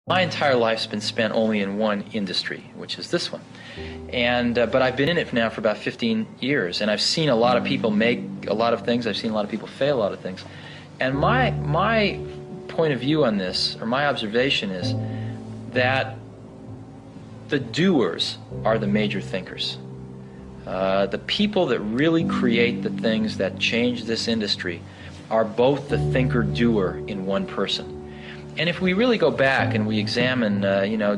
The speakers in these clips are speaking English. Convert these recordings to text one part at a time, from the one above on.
My entire life's been spent only in one industry, which is this one. But I've been in it now for about 15 years, and I've seen a lot of people make a lot of things. I've seen a lot of people fail a lot of things. And my point of view on this, or my observation, is that the doers are the major thinkers. The people that really create the things that change this industry are both the thinker-doer in one person. And if we really go back and we examine,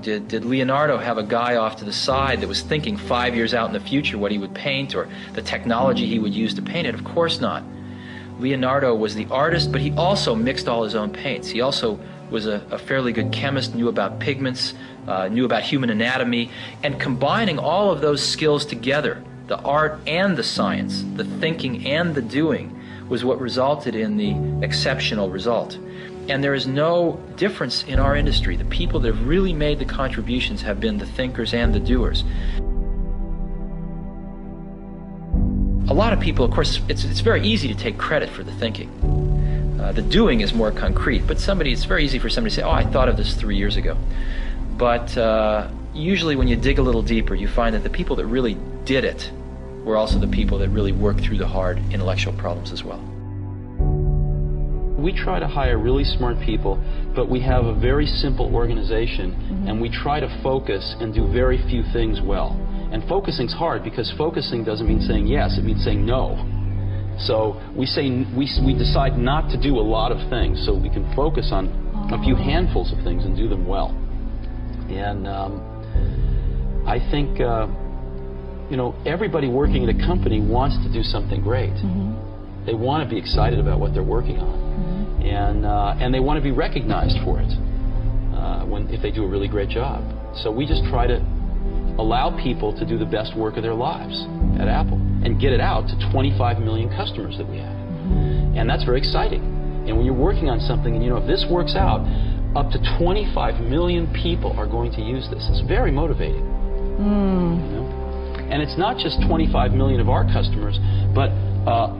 did Leonardo have a guy off to the side that was thinking 5 years out in the future what he would paint or the technology he would use to paint it? Of course not. Leonardo was the artist, but he also mixed all his own paints. He also was a fairly good chemist, knew about pigments, knew about human anatomy, and combining all of those skills together, the art and the science, the thinking and the doing, was what resulted in the exceptional result. And there is no difference in our industry. The people that have really made the contributions have been the thinkers and the doers. A lot of people, of course, it's very easy to take credit for the thinking. The doing is more concrete, but it's very easy for somebody to say, oh, I thought of this 3 years ago. But usually when you dig a little deeper, you find that the people that really did it were also the people that really worked through the hard intellectual problems as well. We try to hire really smart people, but we have a very simple organization, and we try to focus and do very few things well. And focusing's hard because focusing doesn't mean saying yes, it means saying no. So we decide not to do a lot of things so we can focus on a few handfuls of things and do them well. And I think everybody working at a company wants to do something great. They want to be excited about what they're working on. And they want to be recognized for it if they do a really great job. So we just try to allow people to do the best work of their lives at Apple and get it out to 25 million customers that we have. And that's very exciting. And when you're working on something and if this works out, up to 25 million people are going to use this. It's very motivating. And it's not just 25 million of our customers, but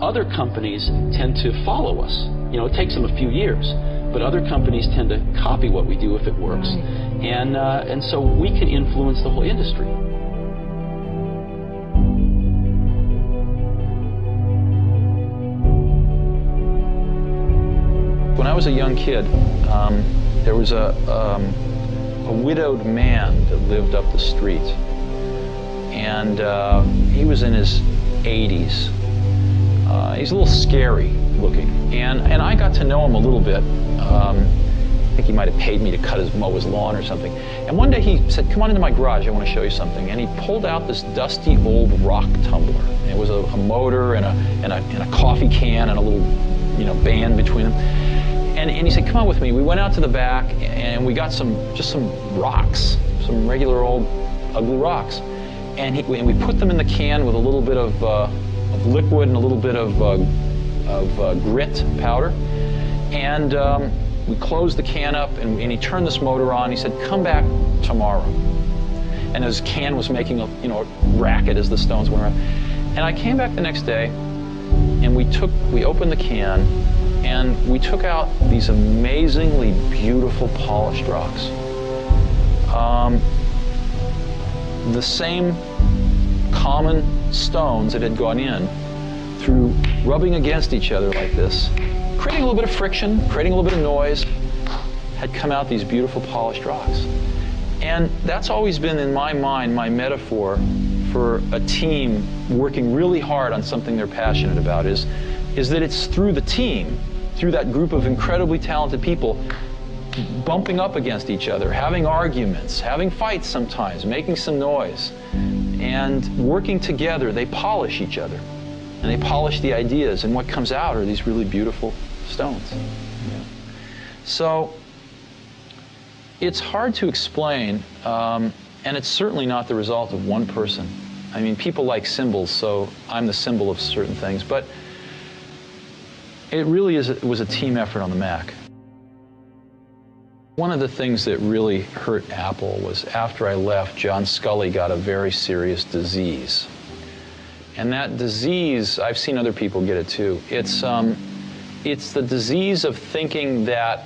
other companies tend to follow us. It takes them a few years, but other companies tend to copy what we do if it works. And so we can influence the whole industry. When I was a young kid, there was a widowed man that lived up the street. And he was in his 80s. He's a little scary looking. And I got to know him a little bit. I think he might have paid me to mow his lawn or something. And one day he said, come on into my garage, I want to show you something. And he pulled out this dusty old rock tumbler. It was a motor and a coffee can and a little band between them. And he said, come on with me. We went out to the back and we got just some rocks, some regular old ugly rocks. And we put them in the can with a little bit of liquid and a little bit of grit powder. And we closed the can up and he turned this motor on. He said, come back tomorrow. And his can was making a racket as the stones went around. And I came back the next day and we opened the can and we took out these amazingly beautiful polished rocks. The same common stones that had gone in through rubbing against each other like this, creating a little bit of friction, creating a little bit of noise, had come out these beautiful polished rocks. And that's always been in my mind my metaphor for a team working really hard on something they're passionate about is that it's through the team, through that group of incredibly talented people bumping up against each other, having arguments, having fights sometimes, making some noise, and working together, they polish each other. And they polish the ideas, and what comes out are these really beautiful stones. So it's hard to explain, and it's certainly not the result of one person. I mean, people like symbols, so I'm the symbol of certain things, but it really was a team effort on the Mac. One of the things that really hurt Apple was after I left, John Sculley got a very serious disease. And that disease, I've seen other people get it too. it's the disease of thinking that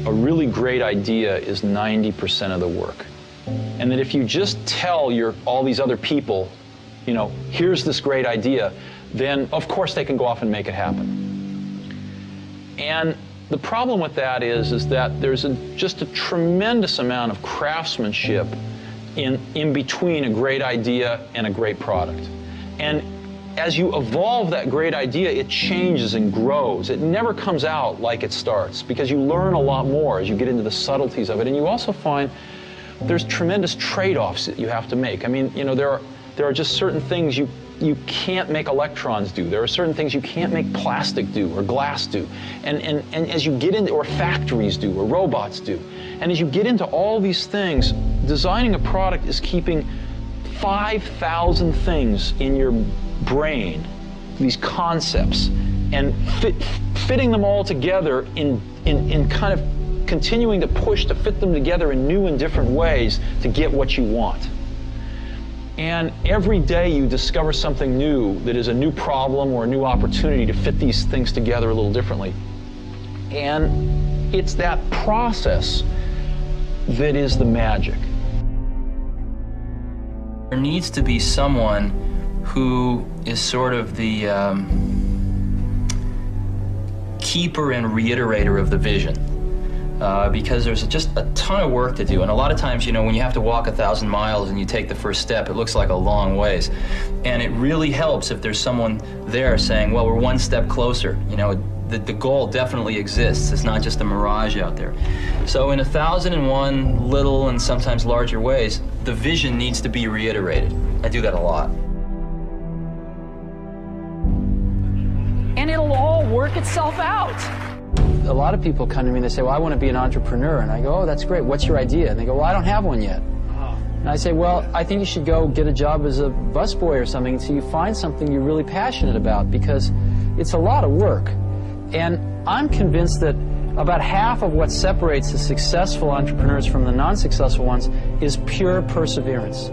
a really great idea is 90% of the work. And that if you just tell all these other people, you know, here's this great idea, then of course they can go off and make it happen. And the problem with that is that there's just a tremendous amount of craftsmanship in between a great idea and a great product. And as you evolve that great idea, it changes and grows. It never comes out like it starts, because you learn a lot more as you get into the subtleties of it. And you also find there's tremendous trade-offs that you have to make. I mean, you know, there are just certain things you can't make electrons do. There are certain things you can't make plastic do or glass do. And as you get into, or factories do, or robots do. And as you get into all these things, designing a product is keeping 5,000 things in your brain, these concepts, and fitting them all together in kind of continuing to push to fit them together in new and different ways to get what you want. And every day you discover something new that is a new problem or a new opportunity to fit these things together a little differently. And it's that process that is the magic. There needs to be someone who is sort of the keeper and reiterator of the vision. Because there's just a ton of work to do. And a lot of times, you know, when you have to walk 1,000 miles and you take the first step, it looks like a long ways. And it really helps if there's someone there saying, well, we're one step closer. You know, the goal definitely exists. It's not just a mirage out there. So in 1,001 little and sometimes larger ways, the vision needs to be reiterated. I do that a lot. And it'll all work itself out. A lot of people come to me and they say, well, I want to be an entrepreneur. And I go, oh, that's great. What's your idea? And they go, well, I don't have one yet. And I say, well, I think you should go get a job as a busboy or something until you find something you're really passionate about, because it's a lot of work. And I'm convinced that about half of what separates the successful entrepreneurs from the non-successful ones is pure perseverance.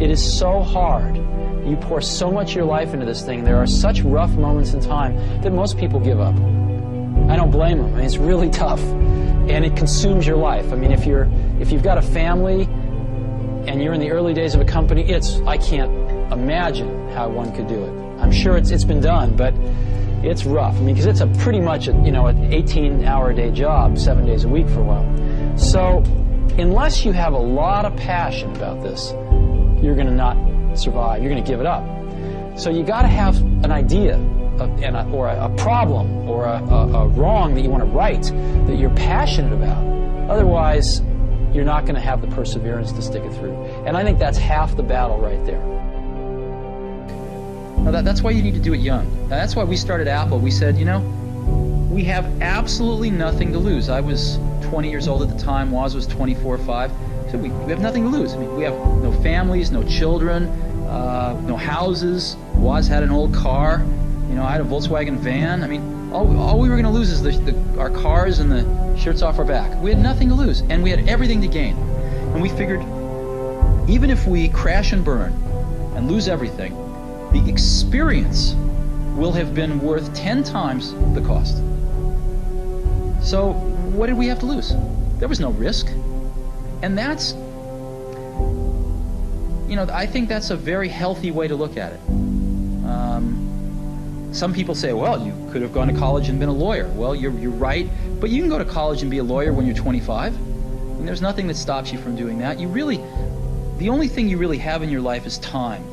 It is so hard. You pour so much of your life into this thing. There are such rough moments in time that most people give up. I don't blame them. I mean, it's really tough, and it consumes your life. I mean, if you've got a family and you're in the early days of a company, I can't imagine how one could do it. I'm sure it's been done, but it's rough. I mean, because it's pretty much an 18-hour-a-day job, 7 days a week for a while. So, unless you have a lot of passion about this, you're going to not survive. You're going to give it up. So you got to have an idea, or a problem, or a wrong that you want to right, that you're passionate about. Otherwise, you're not going to have the perseverance to stick it through. And I think that's half the battle right there. Now that's why you need to do it young. Now that's why we started Apple. We said, you know, we have absolutely nothing to lose. I was 20 years old at the time. Woz was 24 or 5. So we have nothing to lose. I mean, we have no families, no children, no houses. Woz had an old car. You know, I had a Volkswagen van. I mean, all we were going to lose is our cars and the shirts off our back. We had nothing to lose, and we had everything to gain. And we figured, even if we crash and burn and lose everything, the experience will have been worth 10 times the cost. So what did we have to lose? There was no risk. And that's, you know, I think that's a very healthy way to look at it. Some people say, well, you could have gone to college and been a lawyer. Well, you're right, but you can go to college and be a lawyer when you're 25. And there's nothing that stops you from doing that. The only thing you really have in your life is time.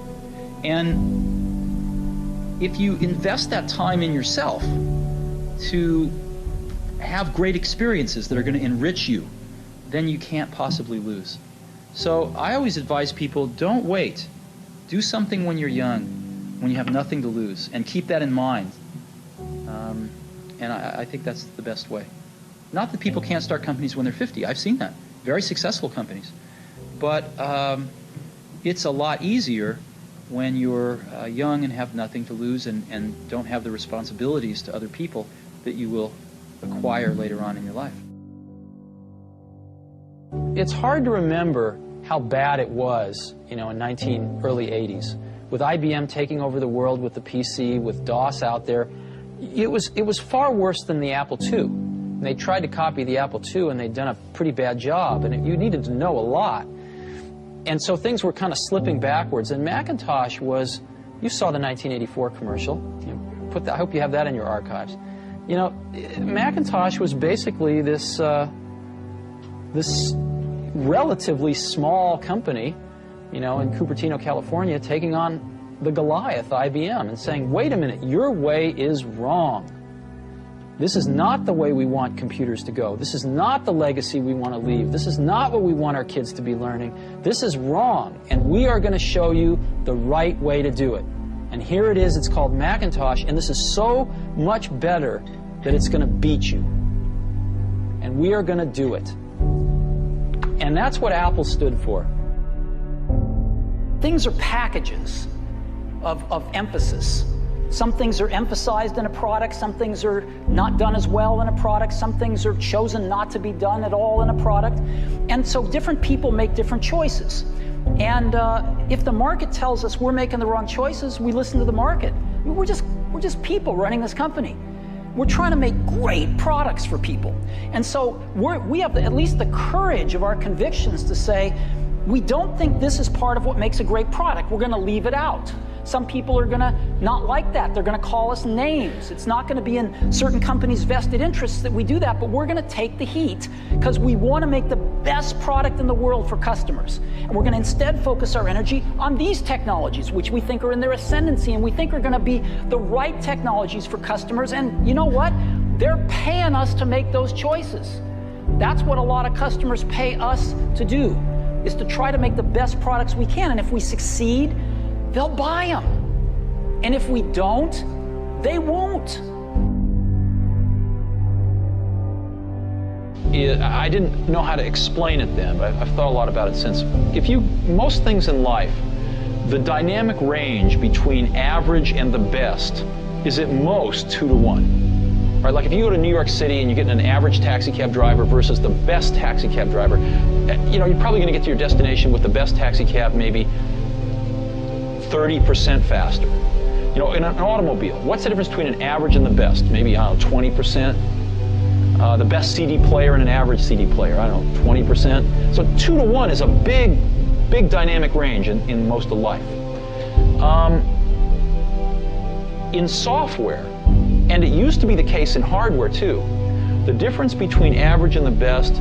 And if you invest that time in yourself to have great experiences that are going to enrich you, then you can't possibly lose. So I always advise people, don't wait. Do something when you're young, when you have nothing to lose, and keep that in mind. And I think that's the best way. Not that people can't start companies when they're 50. I've seen that. Very successful companies. But it's a lot easier when you're young and have nothing to lose and don't have the responsibilities to other people that you will acquire later on in your life. It's hard to remember how bad it was, you know, in early 80s, with IBM taking over the world with the PC, with DOS out there. it was far worse than the Apple II. They tried to copy the Apple II, and they'd done a pretty bad job, and you needed to know a lot. And so things were kind of slipping backwards. And Macintosh was, you saw the 1984 commercial. I hope you have that in your archives. You know, Macintosh was basically this this relatively small company, you know, in Cupertino, California, taking on the Goliath, IBM, and saying, wait a minute, your way is wrong. This is not the way we want computers to go. This is not the legacy we want to leave. This is not what we want our kids to be learning. This is wrong, and we are going to show you the right way to do it. And here it is. It's called Macintosh, and this is so much better that it's going to beat you. And we are going to do it. And that's what Apple stood for. Things are packages of emphasis. Some things are emphasized in a product, some things are not done as well in a product, some things are chosen not to be done at all in a product. And so different people make different choices. And if the market tells us we're making the wrong choices, we listen to the market. We're just people running this company. We're trying to make great products for people. And so we have at least the courage of our convictions to say, we don't think this is part of what makes a great product. We're going to leave it out. Some people are going to not like that. They're going to call us names. It's not going to be in certain companies' vested interests that we do that, but we're going to take the heat because we want to make the best product in the world for customers. And we're going to instead focus our energy on these technologies, which we think are in their ascendancy and we think are going to be the right technologies for customers. And you know what? They're paying us to make those choices. That's what a lot of customers pay us to do, is to try to make the best products we can. And if we succeed, they'll buy them. And if we don't, they won't. I didn't know how to explain it then, but I've thought a lot about it since. Most things in life, the dynamic range between average and the best is at most 2 to 1. Right? Like if you go to New York City and you get an average taxi cab driver versus the best taxi cab driver, you know, you're probably going to get to your destination with the best taxi cab maybe 30% faster. You know, in an automobile, what's the difference between an average and the best? Maybe, I don't know, 20%. The best CD player and an average CD player, I don't know, 20%. So 2 to 1 is a big, big dynamic range in most of life. In software, and it used to be the case in hardware too, the difference between average and the best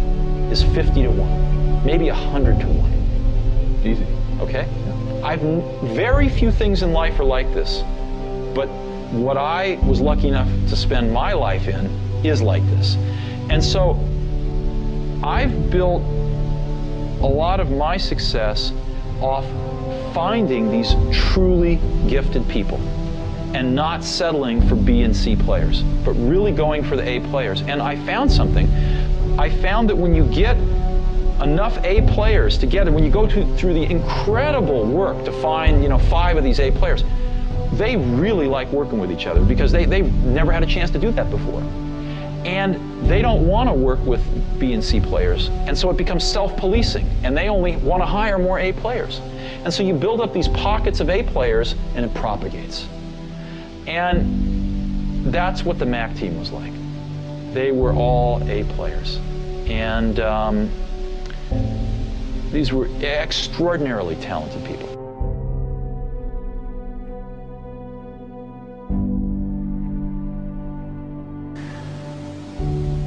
is 50 to 1, maybe 100 to 1. Easy. Okay? Very few things in life are like this, but what I was lucky enough to spend my life in is like this. And so I've built a lot of my success off finding these truly gifted people and not settling for B and C players, but really going for the A players. And I found something. I found that when you get enough A players together, when you go through the incredible work to find, you know, 5 of these A players, they really like working with each other because they've never had a chance to do that before. And they don't want to work with B and C players, and so it becomes self-policing, and they only want to hire more A players. And so you build up these pockets of A players, and it propagates. And that's what the Mac team was like. They were all A players. And these were extraordinarily talented people.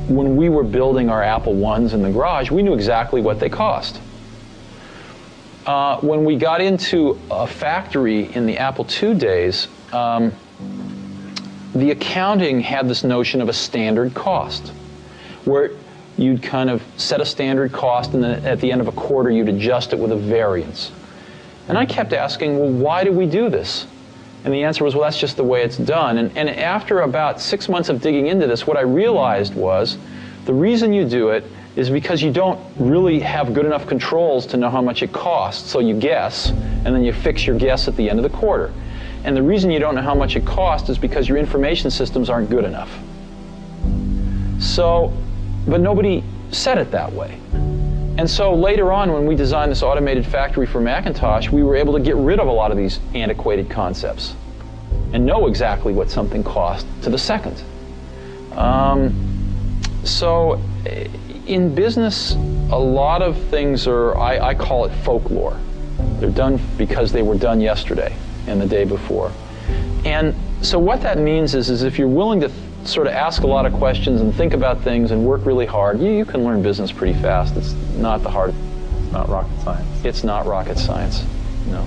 When we were building our Apple I's in the garage, we knew exactly what they cost. When we got into a factory in the Apple II days, the accounting had this notion of a standard cost, where you'd kind of set a standard cost, and then at the end of a quarter, you'd adjust it with a variance. And I kept asking, well, why do we do this? And the answer was, well, that's just the way it's done. And after about 6 months of digging into this, what I realized was the reason you do it is because you don't really have good enough controls to know how much it costs. So you guess, and then you fix your guess at the end of the quarter. And the reason you don't know how much it costs is because your information systems aren't good enough. So, but nobody said it that way. And so later on, when we designed this automated factory for Macintosh, we were able to get rid of a lot of these antiquated concepts. and know exactly what something cost to the second. So in business, a lot of things are, I call it folklore. They're done because they were done yesterday and the day before. And so what that means is if you're willing to sort of ask a lot of questions and think about things and work really hard, you can learn business pretty fast. It's not the hard. It's not rocket science. It's not rocket science, no.